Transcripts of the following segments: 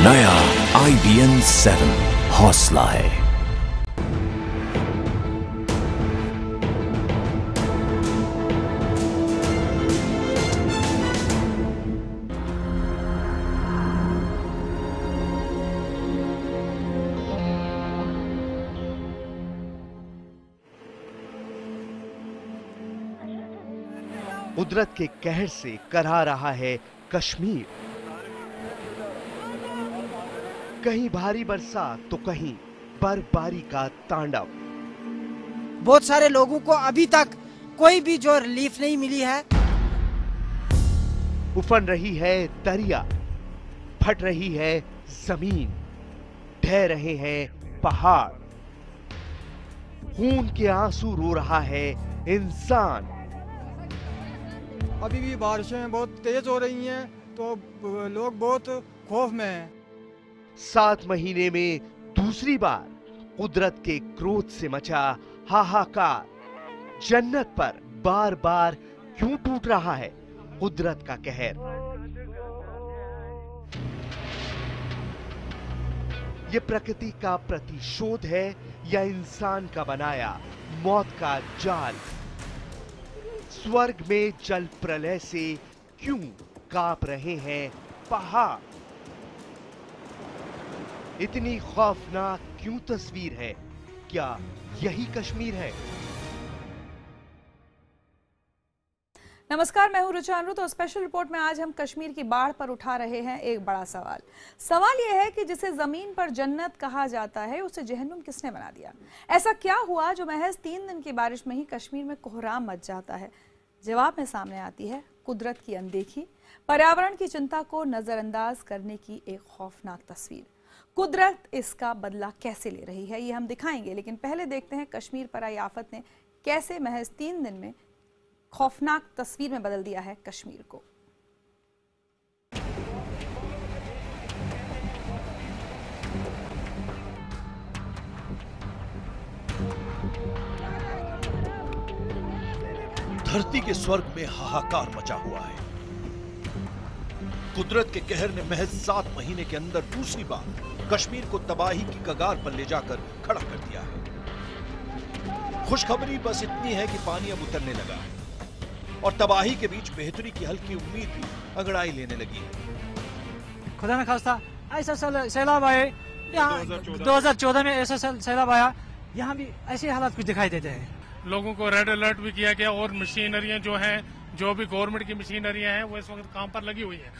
नया IBN 7 हौसला है। कुदरत के कहर से करहा रहा है कश्मीर। कहीं भारी बरसात तो कहीं बर्फबारी का तांडव। बहुत सारे लोगों को अभी तक कोई भी जो रिलीफ नहीं मिली है। उफन रही है दरिया, फट रही है जमीन, ढह रहे हैं पहाड़, खून के आंसू रो रहा है इंसान। अभी भी बारिशें बहुत तेज हो रही हैं तो लोग बहुत खौफ में हैं। 7 महीने में दूसरी बार कुदरत के क्रोध से मचा हाहाकार। जन्नत पर बार बार क्यों टूट रहा है कुदरत का कहर? ये प्रकृति का प्रतिशोध है या इंसान का बनाया मौत का जाल? स्वर्ग में जल प्रलय से क्यों कांप रहे हैं पहाड़? इतनी खौफनाक क्यों तस्वीर है? क्या यही कश्मीर है? नमस्कार, मैं हूं रुचा अनरू। तो स्पेशल रिपोर्ट में आज हम कश्मीर की बाढ़ पर उठा रहे हैं एक बड़ा सवाल। सवाल यह है कि जिसे जमीन पर जन्नत कहा जाता है उसे जहन्नुम किसने बना दिया? ऐसा क्या हुआ जो महज 3 दिन की बारिश में ही कश्मीर में कोहराम मच जाता है? जवाब में सामने आती है कुदरत की अनदेखी, पर्यावरण की चिंता को नजरअंदाज करने की एक खौफनाक तस्वीर। कुदरत इसका बदला कैसे ले रही है ये हम दिखाएंगे, लेकिन पहले देखते हैं कश्मीर पर आई आफत ने कैसे महज 3 दिन में खौफनाक तस्वीर में बदल दिया है कश्मीर को। धरती के स्वर्ग में हाहाकार मचा हुआ है। कुदरत के कहर ने महज 7 महीने के अंदर दूसरी बार कश्मीर को तबाही की कगार पर ले जाकर खड़ा कर दिया है। खुशखबरी बस इतनी है कि पानी अब उतरने लगा है और तबाही के बीच बेहतरी की हल्की उम्मीद भी अंगड़ाई लेने लगी है। खुदा न खास्ता ऐसा सैलाब आए, 2014 में ऐसा सैलाब आया, यहाँ भी ऐसे हालात कुछ दिखाई देते हैं। लोगों को रेड अलर्ट भी किया गया और मशीनरियां जो हैं, जो भी गवर्नमेंट की मशीनरियां हैं वो इस वक्त काम पर लगी हुई है।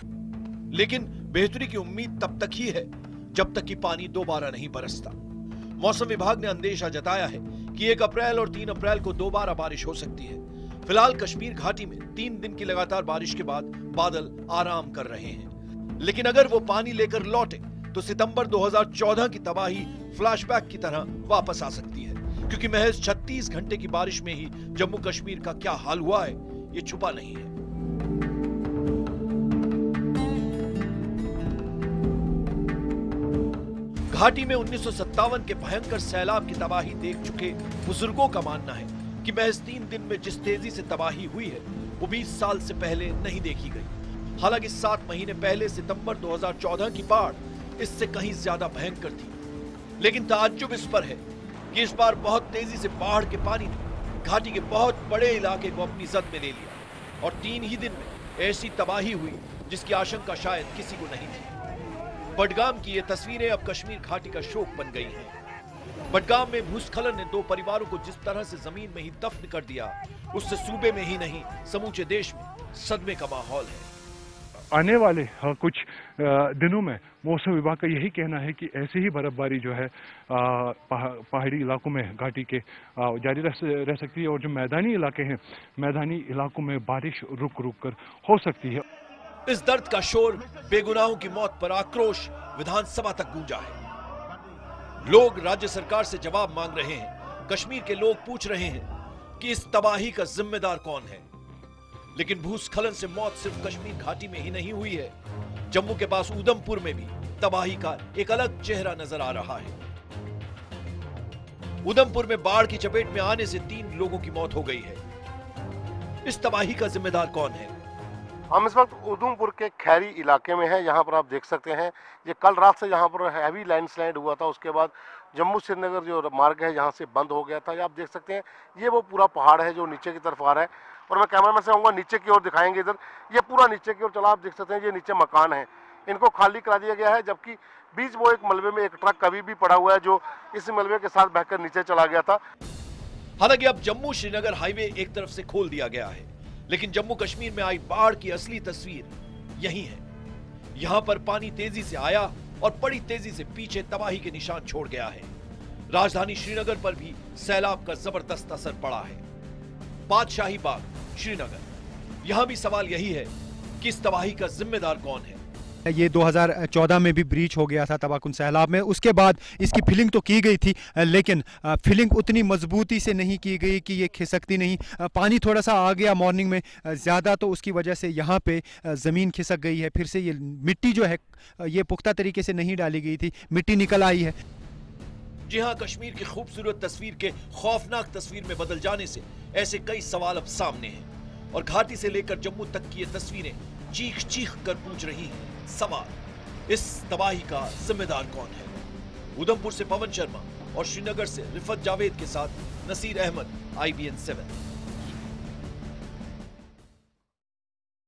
लेकिन बेहतरी की उम्मीद तब तक ही है जब तक कि पानी दोबारा नहीं बरसता। मौसम विभाग ने अंदेशा जताया है कि 1 अप्रैल और 3 अप्रैल को दोबारा बारिश हो सकती है। फिलहाल कश्मीर घाटी में 3 दिन की लगातार बारिश के बाद बादल आराम कर रहे हैं, लेकिन अगर वो पानी लेकर लौटे तो सितंबर 2014 की तबाही फ्लैशबैक की तरह वापस आ सकती है, क्योंकि महज 36 घंटे की बारिश में ही जम्मू कश्मीर का क्या हाल हुआ है ये छुपा नहीं है। घाटी में 1957 के भयंकर सैलाब की तबाही देख चुके बुजुर्गों का मानना है कि महज 3 दिन में जिस तेजी से तबाही हुई है वो 20 साल से पहले नहीं देखी गई। हालांकि 7 महीने पहले सितंबर 2014 की बाढ़ इससे कहीं ज्यादा भयंकर थी, लेकिन ताज्जुब इस पर है कि इस बार बहुत तेजी से बाढ़ के पानी ने घाटी के बहुत बड़े इलाके को अपनी जद में ले लिया और 3 ही दिन में ऐसी तबाही हुई जिसकी आशंका शायद किसी को नहीं थी। बडगाम की ये तस्वीरें अब कश्मीर घाटी का शोक बन गई हैं। बडगाम में भूस्खलन ने 2 परिवारों को जिस तरह से जमीन में ही दफन कर दिया, उससे सूबे में ही नहीं समूचे देश में सदमे का माहौल है। आने वाले कुछ दिनों में मौसम विभाग का यही कहना है कि ऐसे ही बर्फबारी जो है पहाड़ी इलाकों में घाटी के जारी रह सकती है और जो मैदानी इलाके हैं, मैदानी इलाकों में बारिश रुक रुक कर हो सकती है। इस दर्द का शोर, बेगुनाहों की मौत पर आक्रोश विधानसभा तक गूंजा है। लोग राज्य सरकार से जवाब मांग रहे हैं। कश्मीर के लोग पूछ रहे हैं कि इस तबाही का जिम्मेदार कौन है। लेकिन भूस्खलन से मौत सिर्फ कश्मीर घाटी में ही नहीं हुई है। जम्मू के पास उधमपुर में भी तबाही का एक अलग चेहरा नजर आ रहा है। उधमपुर में बाढ़ की चपेट में आने से 3 लोगों की मौत हो गई है। इस तबाही का जिम्मेदार कौन है? हम इस वक्त उधमपुर के खैरी इलाके में हैं। यहाँ पर आप देख सकते हैं ये कल रात से यहाँ पर हैवी लैंडस्लाइड हुआ था, उसके बाद जम्मू श्रीनगर जो मार्ग है यहाँ से बंद हो गया था। ये आप देख सकते हैं ये वो पूरा पहाड़ है जो नीचे की तरफ आ रहा है, और मैं कैमरामैन से कहूँगा नीचे की ओर दिखाएंगे। इधर ये पूरा नीचे की ओर चला, आप देख सकते हैं ये नीचे मकान है, इनको खाली करा दिया गया है, जबकि बीच वो एक मलबे में एक ट्रक अभी भी पड़ा हुआ है जो इस मलबे के साथ बहकर नीचे चला गया था। हालांकि अब जम्मू श्रीनगर हाईवे एक तरफ से खोल दिया गया है, लेकिन जम्मू कश्मीर में आई बाढ़ की असली तस्वीर यही है। यहां पर पानी तेजी से आया और बड़ी तेजी से पीछे तबाही के निशान छोड़ गया है। राजधानी श्रीनगर पर भी सैलाब का जबरदस्त असर पड़ा है। बादशाही बाग श्रीनगर, यहां भी सवाल यही है कि इस तबाही का जिम्मेदार कौन है। ये 2014 में भी ब्रीच हो गया था तबाकुन सैलाब में। उसके बाद इसकी फिलिंग तो की गई थी, लेकिन फिलिंग उतनी मजबूती से नहीं की गई कि ये खिसकती नहीं। पानी थोड़ा सा आ गया मॉर्निंग में ज़्यादा, तो उसकी वजह से यहाँ पे ज़मीन खिसक गई है। फिर से ये मिट्टी जो है ये पुख्ता तरीके से नहीं डाली गई थी, मिट्टी निकल आई है। जी हाँ, कश्मीर की खूबसूरत तस्वीर के खौफनाक तस्वीर में बदल जाने से ऐसे कई सवाल अब सामने हैं, और घाटी से लेकर जम्मू तक की ये तस्वीरें चीख चीख कर पूछ रही हैं सवाल, इस तबाही का जिम्मेदार कौन है। उधमपुर से पवन शर्मा और श्रीनगर से रिफत जावेद के साथ नसीर अहमद, IBN 7।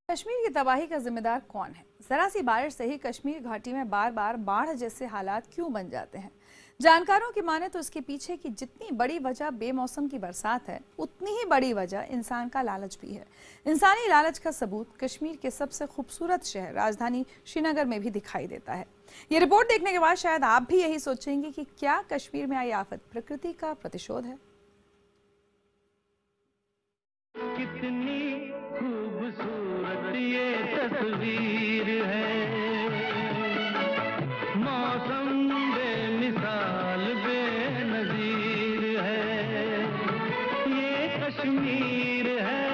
कश्मीर की तबाही का जिम्मेदार कौन है? जरा सी बारिश से ही कश्मीर घाटी में बार बार बाढ़ जैसे हालात क्यों बन जाते हैं? जानकारों की माने तो इसके पीछे की जितनी बड़ी वजह बेमौसम की बरसात है, उतनी ही बड़ी वजह इंसान का लालच भी है। इंसानी लालच का सबूत कश्मीर के सबसे खूबसूरत शहर राजधानी श्रीनगर में भी दिखाई देता है। ये रिपोर्ट देखने के बाद शायद आप भी यही सोचेंगे कि क्या कश्मीर में आई आफत प्रकृति का प्रतिशोध है? कितनी खूबसूरत ये तस्वीर है, मौसम बेमिसाल बेनज़ीर है, ये कश्मीर है,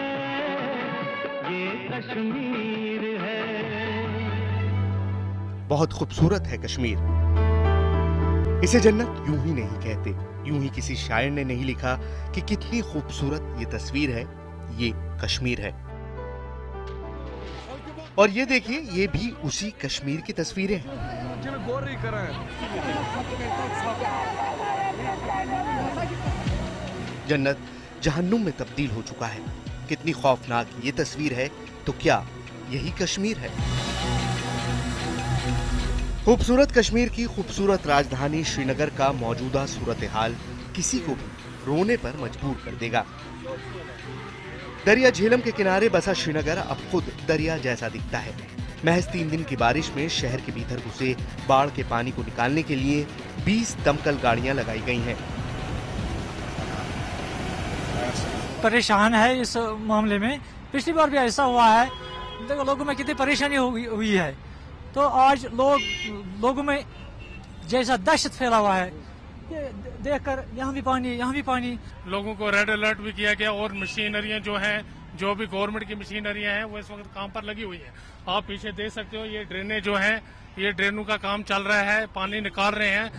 ये कश्मीर है। बहुत खूबसूरत है कश्मीर। इसे जन्नत यूं ही नहीं कहते, यूं ही किसी शायर ने नहीं लिखा कि कितनी खूबसूरत ये तस्वीर है, ये कश्मीर है। और ये देखिए, ये भी उसी कश्मीर की तस्वीरें हैं। जन्नत जहन्नुम में तब्दील हो चुका है। कितनी खौफनाक ये तस्वीर है, तो क्या यही कश्मीर है? खूबसूरत कश्मीर की खूबसूरत राजधानी श्रीनगर का मौजूदा सूरत हाल किसी को भी रोने पर मजबूर कर देगा। दरिया झेलम के किनारे बसा श्रीनगर अब खुद दरिया जैसा दिखता है। महज 3 दिन की बारिश में शहर के भीतर घुसे बाढ़ के पानी को निकालने के लिए 20 दमकल गाड़ियां लगाई गई हैं। परेशान है इस मामले में, पिछली बार भी ऐसा हुआ है। देखो लोगों में कितनी परेशानी हुई है, तो आज लोगों में जैसा दहशत फैला हुआ है, ये देखकर यहाँ भी पानी। लोगों को रेड अलर्ट भी किया गया, और मशीनरियां जो हैं, जो भी गवर्नमेंट की मशीनरियां हैं वो इस वक्त काम पर लगी हुई है। आप पीछे देख सकते हो, ये ड्रेनें जो हैं, ये ड्रेनों का काम चल रहा है, पानी निकाल रहे हैं।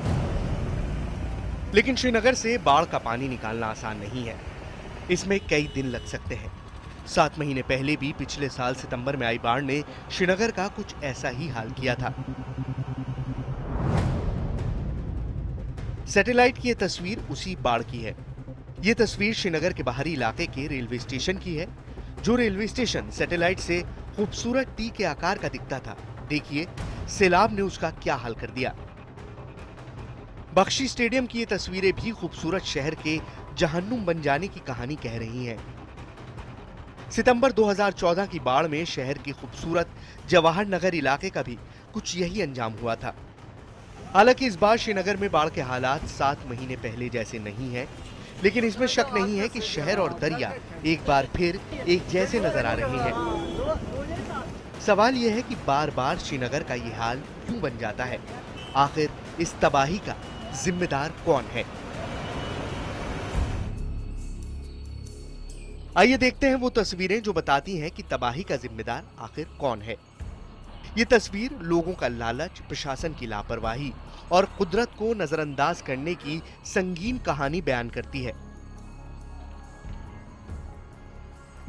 लेकिन श्रीनगर से बाढ़ का पानी निकालना आसान नहीं है, इसमें कई दिन लग सकते हैं। 7 महीने पहले भी पिछले साल सितंबर में आई बाढ़ ने श्रीनगर का कुछ ऐसा ही हाल किया था। सैटेलाइट की ये तस्वीर उसी बाढ़ की है। ये तस्वीर श्रीनगर के बाहरी इलाके के रेलवे स्टेशन की है, जो रेलवे स्टेशन सैटेलाइट से खूबसूरत टी के आकार का दिखता था। देखिए सैलाब ने उसका क्या हाल कर दिया। बख्शी स्टेडियम की ये तस्वीरें भी खूबसूरत शहर के जहन्नुम बन जाने की कहानी कह रही हैं। सितंबर 2014 की बाढ़ में शहर की खूबसूरत जवाहर नगर इलाके का भी कुछ यही अंजाम हुआ था। हालांकि इस बार श्रीनगर में बाढ़ के हालात 7 महीने पहले जैसे नहीं है, लेकिन इसमें शक नहीं है कि शहर और दरिया एक बार फिर एक जैसे नजर आ रहे हैं। सवाल यह है कि बार बार श्रीनगर का ये हाल क्यों बन जाता है? आखिर इस तबाही का जिम्मेदार कौन है? आइए देखते हैं वो तस्वीरें जो बताती हैं कि तबाही का जिम्मेदार आखिर कौन है। ये तस्वीर लोगों का लालच, प्रशासन की लापरवाही और कुदरत को नजरअंदाज करने की संगीन कहानी बयान करती है।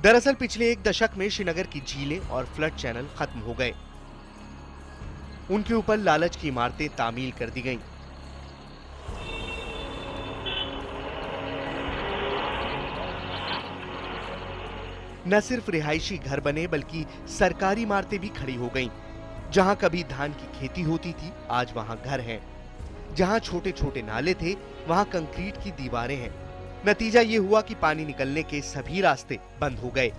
दरअसल पिछले एक दशक में श्रीनगर की झीलें और फ्लड चैनल खत्म हो गए। उनके ऊपर लालच की इमारतें तामील कर दी गईं। न सिर्फ रिहायशी घर बने बल्कि सरकारी इमारतें भी खड़ी हो गईं। जहां कभी धान की खेती होती थी, आज वहां घर हैं। जहां छोटे छोटे नाले थे, वहां कंक्रीट की दीवारें हैं। नतीजा ये हुआ कि पानी निकलने के सभी रास्ते बंद हो गए।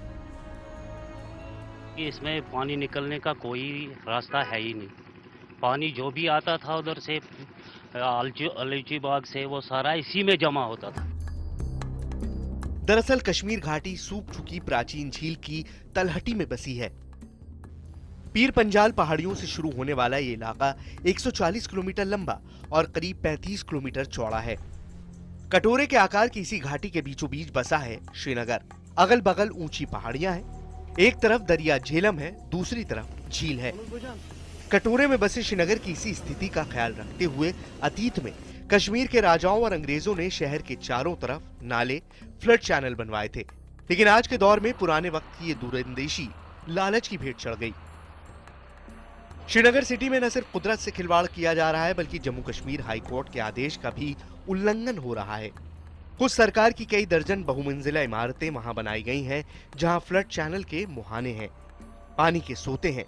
इसमें पानी निकलने का कोई रास्ता है ही नहीं। पानी जो भी आता था उधर से अलची बाग से, वो सारा इसी में जमा होता था। दरअसल कश्मीर घाटी सूख चुकी प्राचीन झील की तलहटी में बसी है। पीर पंजाल पहाड़ियों से शुरू होने वाला ये इलाका 140 किलोमीटर लंबा और करीब 35 किलोमीटर चौड़ा है। कटोरे के आकार की इसी घाटी के बीचों बीच बसा है श्रीनगर। अगल बगल ऊंची पहाड़ियां हैं। एक तरफ दरिया झेलम है, दूसरी तरफ झील है। कटोरे में बसे श्रीनगर की इसी स्थिति का ख्याल रखते हुए अतीत में कश्मीर के राजाओं और अंग्रेजों ने शहर के चारों तरफ नाले, फ्लड चैनल बनवाए थे। लेकिन आज के दौर में पुराने वक्त की ये दूरंदेशी लालच की भेंट चढ़ गई। श्रीनगर सिटी में न सिर्फ कुदरत से खिलवाड़ किया जा रहा है, बल्कि जम्मू कश्मीर हाई कोर्ट के आदेश का भी उल्लंघन हो रहा है। खुद सरकार की कई दर्जन बहुमंजिला इमारतें वहां बनाई गई हैं, जहां फ्लड चैनल के मुहाने हैं, पानी के सोते हैं।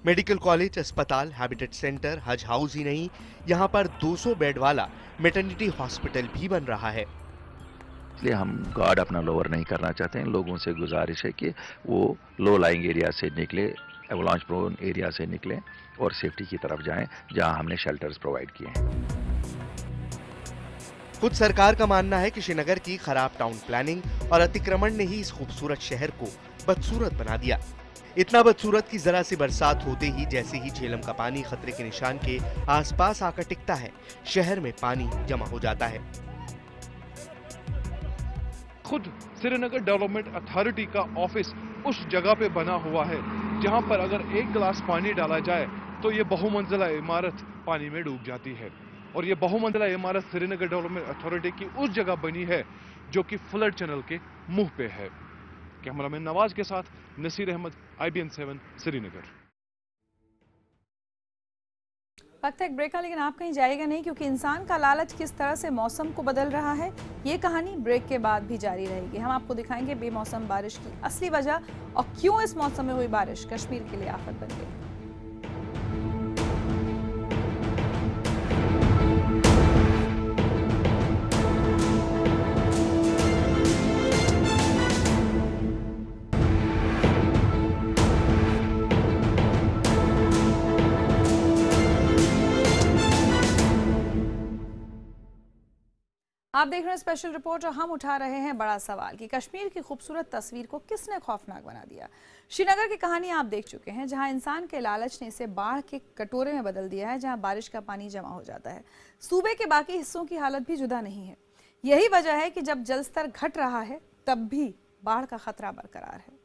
मेडिकल कॉलेज, अस्पताल, हैबिटेट सेंटर, हज हाउस ही नहीं, यहाँ पर 200 बेड वाला मैटरनिटी हॉस्पिटल भी बन रहा है। इसलिए हम गार्ड अपना लोअर नहीं करना चाहते हैं। लोगों से गुजारिश है कि वो लो लाइंग एरिया से निकले, एवलांच प्रोन एरिया से निकले और सेफ्टी की तरफ जाएं, जहां हमने शेल्टर्स प्रोवाइड किए हैं। खुद सरकार का मानना है कि श्रीनगर की खराब टाउन प्लानिंग और अतिक्रमण ने ही इस खूबसूरत शहर को बदसूरत बना दिया। इतना बदसूरत कि जरा सी बरसात होते ही जैसे ही झेलम का पानी खतरे के निशान के आसपास आकर टिकता है, शहर में पानी जमा हो जाता है। खुद श्रीनगर डेवलपमेंट अथॉरिटी का ऑफिस उस जगह पे बना हुआ है जहां पर अगर एक गिलास पानी डाला जाए तो ये बहुमंजिला इमारत पानी में डूब जाती है। और ये बहुमंजिला इमारत श्रीनगर डेवलपमेंट अथॉरिटी की उस जगह बनी है जो कि फ्लड चैनल के मुंह पे है। कैमरामैन नवाज के साथ नसीर अहमद, IBN 7 श्रीनगर। वक्त है एक ब्रेक का, लेकिन आप कहीं जाएगा नहीं, क्योंकि इंसान का लालच किस तरह से मौसम को बदल रहा है, ये कहानी ब्रेक के बाद भी जारी रहेगी। हम आपको दिखाएंगे बेमौसम बारिश की असली वजह और क्यों इस मौसम में हुई बारिश कश्मीर के लिए आफत बन गई। आप देख रहे हैं स्पेशल रिपोर्ट और हम उठा रहे हैं बड़ा सवाल कि कश्मीर की खूबसूरत तस्वीर को किसने खौफनाक बना दिया। श्रीनगर की कहानी आप देख चुके हैं, जहां इंसान के लालच ने इसे बाढ़ के कटोरे में बदल दिया है, जहां बारिश का पानी जमा हो जाता है। सूबे के बाकी हिस्सों की हालत भी जुदा नहीं है। यही वजह है कि जब जलस्तर घट रहा है तब भी बाढ़ का खतरा बरकरार है।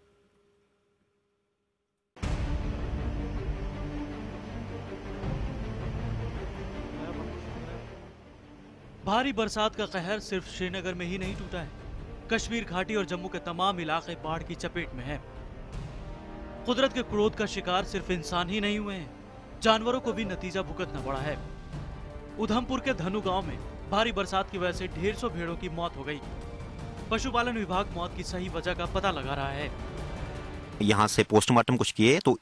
भारी बरसात का कहर सिर्फ श्रीनगर में ही नहीं टूटा है। कश्मीर घाटी और जम्मू के तमाम इलाके बाढ़ की चपेट में हैं। कुदरत के क्रोध का शिकार सिर्फ इंसान ही नहीं हुए हैं, जानवरों को भी नतीजा भुगतना पड़ा है। उधमपुर के धनु गांव में भारी बरसात की वजह से 150 भेड़ों की मौत हो गई। पशुपालन विभाग मौत की सही वजह का पता लगा रहा है। यहाँ से पोस्टमार्टम कुछ किए तो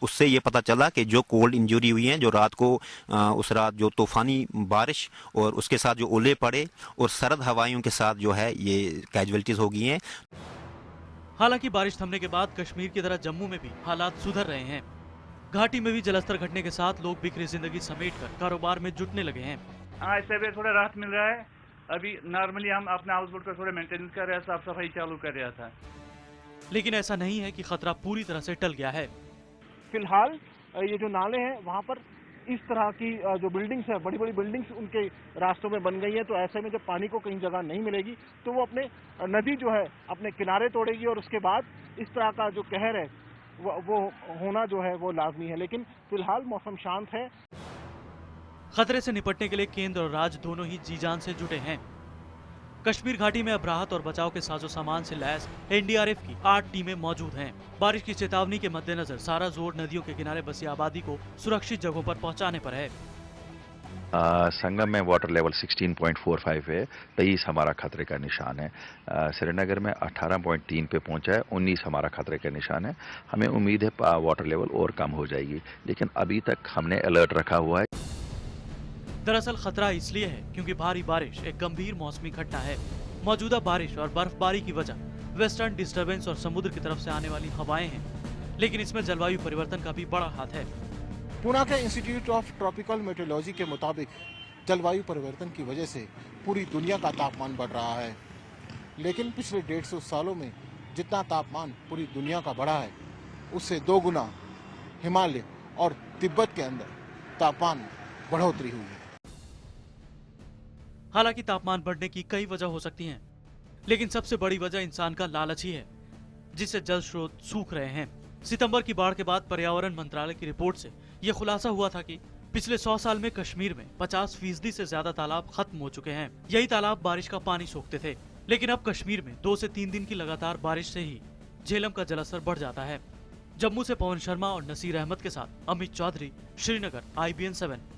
उससे ये पता चला कि जो कोल्ड इंजरी हुई है, जो रात को उस रात जो तूफानी बारिश और उसके साथ जो ओले पड़े और सर्द हवाओं के साथ जो है ये कैजुअलिटीज हो गई हैं। हालांकि बारिश थमने के बाद कश्मीर की तरह जम्मू में भी हालात सुधर रहे हैं। घाटी में भी जलस्तर घटने के साथ लोग बिखरी जिंदगी समेटकर कारोबार में जुटने लगे हैं। हाँ, इससे भी थोड़ा राहत मिल रहा है। अभी नॉर्मली हम अपने हाउस बोट का थोड़ा मेंटेनेंस कर रहे हैं, साफ सफाई चालू कर रहा था। लेकिन ऐसा नहीं है कि खतरा पूरी तरह से टल गया है। फिलहाल ये जो नाले हैं वहाँ पर इस तरह की जो बिल्डिंग्स है, बड़ी बड़ी बिल्डिंग्स उनके रास्तों में बन गई है। तो ऐसे में जब पानी को कहीं जगह नहीं मिलेगी तो वो अपने नदी जो है अपने किनारे तोड़ेगी और उसके बाद इस तरह का जो कहर है वो होना जो है वो लाजमी है। लेकिन फिलहाल मौसम शांत है। खतरे से निपटने के लिए केंद्र और राज्य दोनों ही जी जान से जुटे हैं। कश्मीर घाटी में अब राहत और बचाव के साजो सामान से लैस एनडीआरएफ की 8 टीमें मौजूद हैं। बारिश की चेतावनी के मद्देनजर सारा जोर नदियों के किनारे बसी आबादी को सुरक्षित जगहों पर पहुंचाने पर है। संगम में वाटर लेवल 16.45 है, 23 हमारा खतरे का निशान है। श्रीनगर में 18.3 पे पहुंचा है, 19 हमारा खतरे का निशान है। हमें उम्मीद है वाटर लेवल और कम हो जाएगी, लेकिन अभी तक हमने अलर्ट रखा हुआ है। दरअसल खतरा इसलिए है क्योंकि भारी बारिश एक गंभीर मौसमी घटना है। मौजूदा बारिश और बर्फबारी की वजह वेस्टर्न डिस्टर्बेंस और समुद्र की तरफ से आने वाली हवाएं हैं, लेकिन इसमें जलवायु परिवर्तन का भी बड़ा हाथ है। पुणे के इंस्टीट्यूट ऑफ ट्रॉपिकल मेट्रोलॉजी के मुताबिक जलवायु परिवर्तन की वजह से पूरी दुनिया का तापमान बढ़ रहा है, लेकिन पिछले 150 सालों में जितना तापमान पूरी दुनिया का बढ़ा है उससे 2 गुना हिमालय और तिब्बत के अंदर तापमान बढ़ोतरी हुई है। हालांकि तापमान बढ़ने की कई वजह हो सकती हैं, लेकिन सबसे बड़ी वजह इंसान का लालच ही है, जिससे जल स्रोत सूख रहे हैं। सितंबर की बाढ़ के बाद पर्यावरण मंत्रालय की रिपोर्ट से यह खुलासा हुआ था कि पिछले 100 साल में कश्मीर में 50% से ज्यादा तालाब खत्म हो चुके हैं। यही तालाब बारिश का पानी सोखते थे, लेकिन अब कश्मीर में 2 से 3 दिन की लगातार बारिश से ही झेलम का जलस्तर बढ़ जाता है। जम्मू से पवन शर्मा और नसीर अहमद के साथ अमित चौधरी, श्रीनगर, IBN 7।